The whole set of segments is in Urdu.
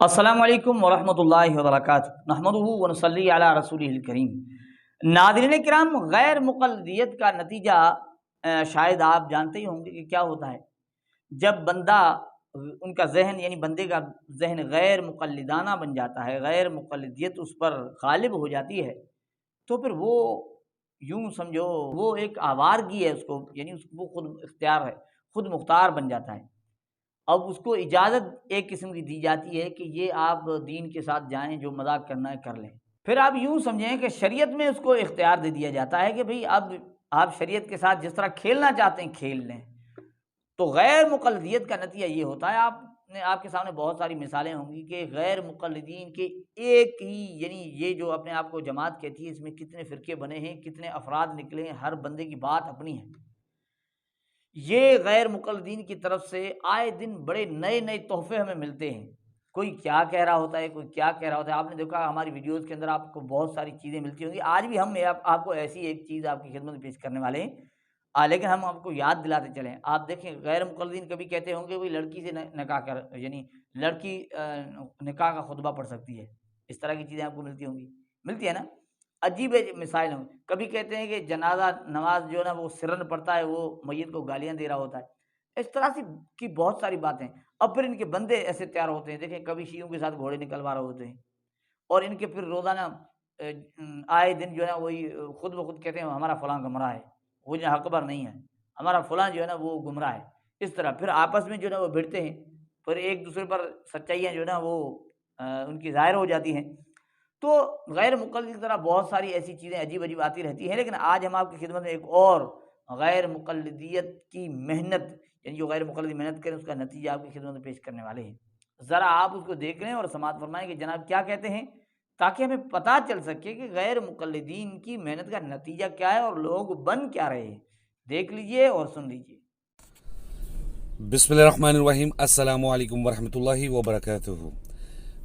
السلام علیکم ورحمۃ اللہ وبرکاتہ نحمدہ ونصلی علی رسولہ الکریم۔ ناظرین کرام، غیر مقلدیت کا نتیجہ شاید آپ جانتے ہی ہوں گے کہ کیا ہوتا ہے جب بندہ ان کا ذہن یعنی بندے کا ذہن غیر مقلدانہ بن جاتا ہے، غیر مقلدیت اس پر غالب ہو جاتی ہے، تو پھر وہ یوں سمجھو وہ ایک آوارگی ہے، اس کو یعنی وہ خود اختیار ہے، خود مختار بن جاتا ہے۔ اب اس کو اجازت ایک قسم کی دی جاتی ہے کہ یہ آپ دین کے ساتھ جائیں، جو مذاق کرنا ہے کر لیں۔ پھر آپ یوں سمجھیں کہ شریعت میں اس کو اختیار دے دیا جاتا ہے کہ بھئی اب آپ شریعت کے ساتھ جس طرح کھیلنا چاہتے ہیں کھیل لیں۔ تو غیر مقلدیت کا نتیجہ یہ ہوتا ہے، آپ کے سامنے بہت ساری مثالیں ہوں گی کہ غیر مقلدین کے ایک ہی یعنی یہ جو اپنے آپ کو جماعت کہتی ہے، اس میں کتنے فرقے بنے ہیں، کتنے افراد نکلے ہیں، ہر بندے کی بات اپنی ہے۔ یہ غیر مقلدین کی طرف سے آئے دن بڑے نئے نئے تحفے ہمیں ملتے ہیں، کوئی کیا کہہ رہا ہوتا ہے، کوئی کیا کہہ رہا ہوتا ہے۔ آپ نے دیکھا ہماری ویڈیوز کے اندر آپ کو بہت ساری چیزیں ملتی ہوں گی۔ آج بھی ہم آپ کو ایسی ایک چیز آپ کی خدمت میں پیش کرنے والے ہیں، لیکن ہم آپ کو یاد دلاتے چلیں۔ آپ دیکھیں غیر مقلدین کبھی کہتے ہوں گے وہی لڑکی سے نکاح کر، یعنی لڑکی نکاح کا خطبہ پڑھ سکتی ہے، اس طرح کی چیزیں آپ کو ملتی ہوں گی، ملتی ہے نا۔ عجیب مثال ہوں، کبھی کہتے ہیں کہ جنازہ نماز جو ہے نا وہ سرن پڑتا ہے، وہ میت کو گالیاں دے رہا ہوتا ہے، اس طرح سے کی بہت ساری باتیں۔ اب پھر ان کے بندے ایسے تیار ہوتے ہیں، دیکھیں کبھی شیعوں کے ساتھ گھوڑے نکلوا رہے ہوتے ہیں، اور ان کے پھر روزانہ آئے دن جو ہے نا وہی خود بخود کہتے ہیں ہمارا فلاں گمراہ ہے، وہ جو حقبر نہیں ہے، ہمارا فلاں جو ہے نا وہ گمراہ ہے۔ اس طرح پھر آپس میں جو ہے نا وہ بھڑتے ہیں، پھر ایک دوسرے پر سچائیاں جو ہے نا وہ ان کی ظاہر ہو جاتی ہیں۔ تو غیر مقلد کی طرح بہت ساری ایسی چیزیں عجیب عجیب آتی رہتی ہیں، لیکن آج ہم آپ کی خدمت میں ایک اور غیر مقلدیت کی محنت، یعنی جو غیر مقلد محنت کریں اس کا نتیجہ آپ کی خدمت میں پیش کرنے والے ہیں۔ ذرا آپ اس کو دیکھ لیں اور سماعت فرمائیں کہ جناب کیا کہتے ہیں، تاکہ ہمیں پتہ چل سکے کہ غیر مقلدین کی محنت کا نتیجہ کیا ہے اور لوگ بن کیا رہے ہیں۔ دیکھ لیجئے اور سن لیجئے۔ بسم اللہ الرحمن الرحیم۔ السلام علیکم ورحمۃ اللہ وبرکاتہ۔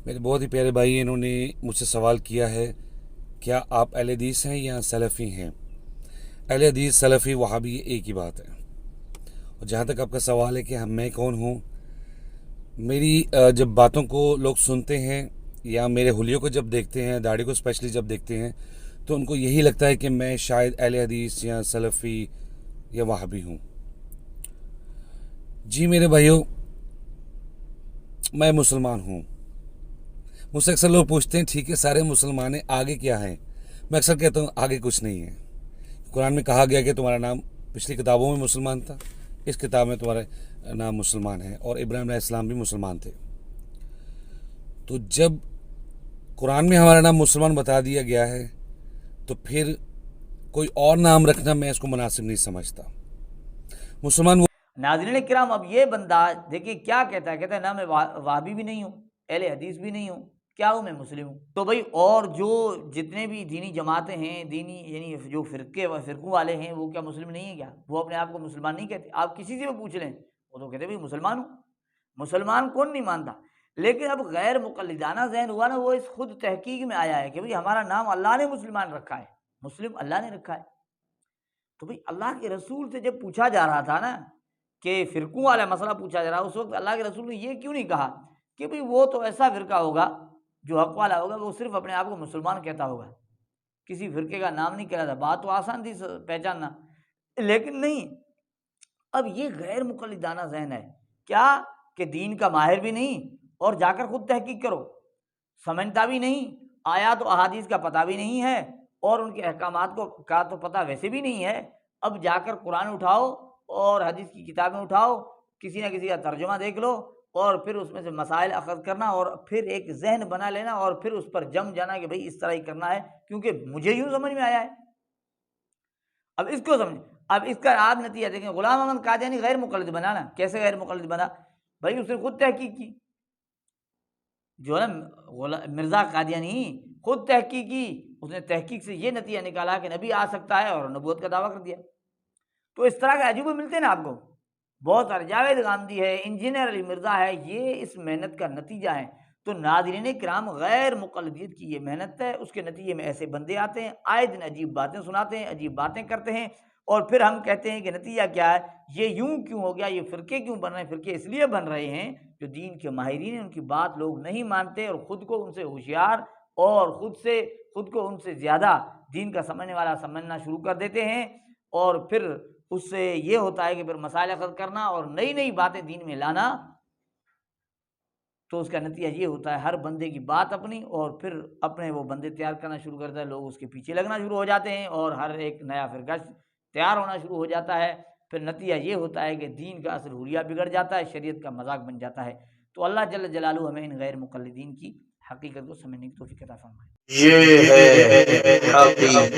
میرے بہت ہی پیارے بھائی، انہوں نے مجھ سے سوال کیا ہے، کیا آپ اہل حدیث ہیں یا سلفی ہیں؟ اہل حدیث سلفی وہابی ایک ہی بات ہے۔ اور جہاں تک آپ کا سوال ہے کہ میں کون ہوں، میری جب باتوں کو لوگ سنتے ہیں یا میرے حلیوں کو جب دیکھتے ہیں، داڑھی کو اسپیشلی جب دیکھتے ہیں، تو ان کو یہی لگتا ہے کہ میں شاید اہل حدیث یا سلفی یا وہابی ہوں۔ جی میرے بھائیوں، میں مسلمان ہوں۔ مجھ سے اکثر لوگ پوچھتے ہیں ٹھیک ہے سارے مسلمان ہیں، آگے کیا ہے؟ میں اکثر کہتا ہوں آگے کچھ نہیں ہے۔ قرآن میں کہا گیا کہ تمہارا نام پچھلی کتابوں میں مسلمان تھا، اس کتاب میں تمہارا نام مسلمان ہے، اور ابراہیم علیہ السلام بھی مسلمان تھے۔ تو جب قرآن میں ہمارا نام مسلمان بتا دیا گیا ہے تو پھر کوئی اور نام رکھنا میں اس کو مناسب نہیں سمجھتا۔ مسلمان ناظرین کرام، اب یہ بندہ دیکھیے کیا کہتا ہے نہ میں وہابی بھی نہیں ہوں، اہل حدیث بھی نہیں ہوں، کیا ہوں میں مسلم ہوں۔ تو بھائی اور جو جتنے بھی دینی جماعتیں ہیں، دینی یعنی جو فرقوں والے ہیں، وہ کیا مسلم نہیں ہیں؟ کیا وہ اپنے آپ کو مسلمان نہیں کہتے؟ آپ کسی سے بھی پوچھ لیں وہ تو کہتے ہیں مسلمان ہوں۔ مسلمان کون نہیں مانتا؟ لیکن اب غیر مقلدانہ ذہن ہوا نا، وہ اس خود تحقیق میں آیا ہے کہ بھئی ہمارا نام اللہ نے مسلمان رکھا ہے، مسلم اللہ نے رکھا ہے۔ تو بھئی اللہ کے رسول سے جب پوچھا جا رہا تھا نا کہ فرقوں والا مسئلہ پوچھا جا رہا، اس وقت اللہ کے رسول نے یہ کیوں نہیں کہا کہ بھئی وہ تو ایسا فرقہ ہوگا جو حق والا ہوگا، وہ صرف اپنے آپ کو مسلمان کہتا ہوگا، کسی فرقے کا نام نہیں کہہ رہا تھا۔ بات تو آسان تھی پہچاننا، لیکن نہیں۔ اب یہ غیر مقلدانہ ذہن ہے کیا کہ دین کا ماہر بھی نہیں، اور جا کر خود تحقیق کرو، سمجھتا بھی نہیں، آیات و احادیث کا پتہ بھی نہیں ہے، اور ان کے احکامات کا تو پتہ ویسے بھی نہیں ہے۔ اب جا کر قرآن اٹھاؤ اور حدیث کی کتابیں اٹھاؤ، کسی نہ کسی کا ترجمہ دیکھ لو، اور پھر اس میں سے مسائل اخذ کرنا، اور پھر ایک ذہن بنا لینا، اور پھر اس پر جم جانا کہ بھئی اس طرح ہی کرنا ہے کیونکہ مجھے یوں سمجھ میں آیا ہے۔ اب اس کو سمجھ، اب اس کا آپ نتیجہ دیکھیں، غلام احمد قادیانی غیر مقلد بنا نا، کیسے غیر مقلد بنا؟ بھائی اس نے خود تحقیق کی، جو ہے نا مرزا قادیانی خود تحقیق کی، اس نے تحقیق سے یہ نتیجہ نکالا کہ نبی آ سکتا ہے، اور نبوت کا دعویٰ کر دیا۔ تو اس طرح کے عجوبے ملتے ہیں نا آپ کو بہت سارے، جاوید غامدی ہے، انجینئر علی مرزا ہے، یہ اس محنت کا نتیجہ ہے۔ تو ناظرین کرام، غیر مقلدیت کی یہ محنت ہے، اس کے نتیجے میں ایسے بندے آتے ہیں، آئے دن عجیب باتیں سناتے ہیں، عجیب باتیں کرتے ہیں، اور پھر ہم کہتے ہیں کہ نتیجہ کیا ہے، یہ یوں کیوں ہو گیا، یہ فرقے کیوں بن رہے ہیں؟ فرقے اس لیے بن رہے ہیں جو دین کے ماہرین ہیں ان کی بات لوگ نہیں مانتے، اور خود کو ان سے ہوشیار اور خود کو ان سے زیادہ دین کا سمجھنے والا سمجھنا شروع کر دیتے ہیں، اور پھر اس سے یہ ہوتا ہے کہ پھر مسائل اخذ کرنا اور نئی نئی باتیں دین میں لانا، تو اس کا نتیجہ یہ ہوتا ہے ہر بندے کی بات اپنی، اور پھر اپنے وہ بندے تیار کرنا شروع کرتا ہے، لوگ اس کے پیچھے لگنا شروع ہو جاتے ہیں، اور ہر ایک نیا فرقہ تیار ہونا شروع ہو جاتا ہے۔ پھر نتیجہ یہ ہوتا ہے کہ دین کا اصل حلیہ بگڑ جاتا ہے، شریعت کا مذاق بن جاتا ہے۔ تو اللہ جل جلالہ ہمیں ان غیر مقلدین کی حقیقت کو سمجھنے کی توفیق عطا فرمائے۔ یہ ہے حقیقت۔